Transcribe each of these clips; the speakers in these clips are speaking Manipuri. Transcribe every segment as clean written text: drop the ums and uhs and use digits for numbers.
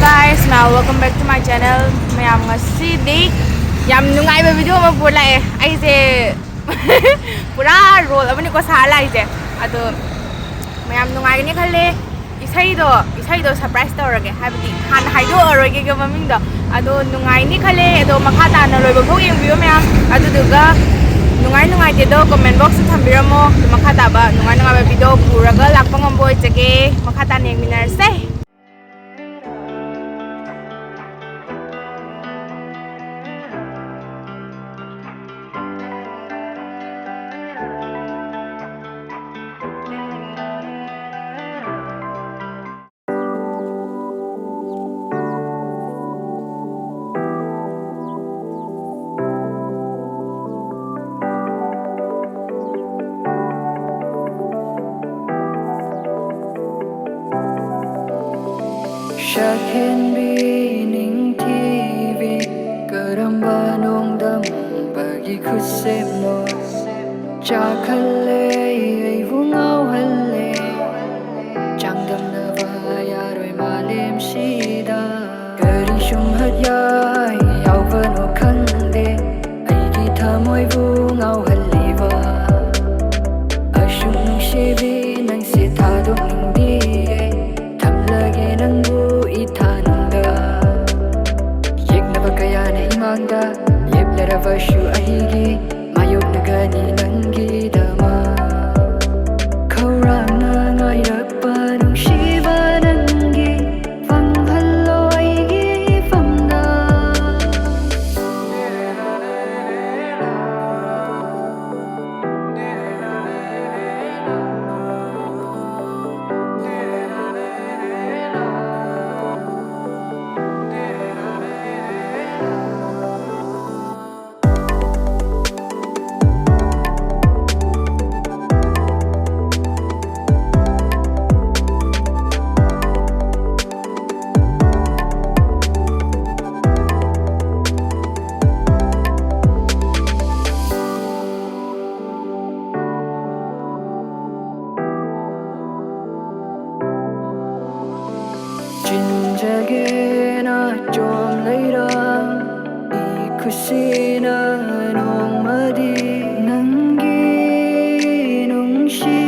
guys, now welcome back to my channel. Mayam ngasi yam nungai ba video ma pula ai je pura roll abani ko sala ai je ado mayam nungai ni khale isai do surprise tawrage habdi han haido aroge ge maming do ado nungai ni khale ado makha ta na loi ba phok yeng video mayam ado duga nungai te do comment box ta thambiramo makha ta ba nungai ba video puraga lakpa ngamboi jage makha ta neng minar se Shakin bining TV Karamba nong dam bagi kusem no Chakale ay vungau hale Changdam na vaya roi malem shida Kari shum hat yai yau vano kande Ay ki thamoy vungau hale va Ashum nung shibi nang sitadok nung diye Tham lagi nang bu Leplarabashu ahigi mayok nagani nangi dama Kaurang na ngayrakpa nung shiva nangi Fanghalo aigi famna Nachom Leirang Ikusina nong madi nangi nung shi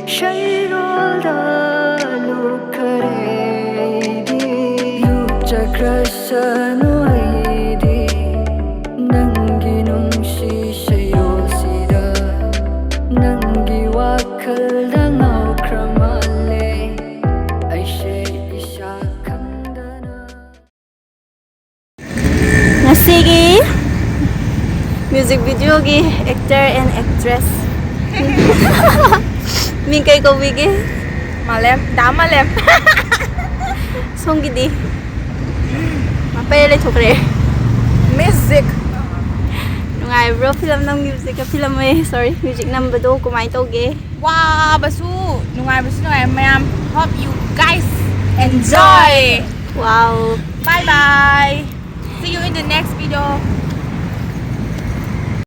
Shairol da lukare di Luk chakrasa no ay di Nangi nung shi shayol sida Nangi wakal da ngau kramale Ay shay isha Sige music video gi actor and actress Mingkay ko bigi malem song gidi mapele chokre music nungai bro film nang music ka film eh sorry music number do kumai toge wow basu nungai mayam hope you guys enjoy wow bye bye see you in the next video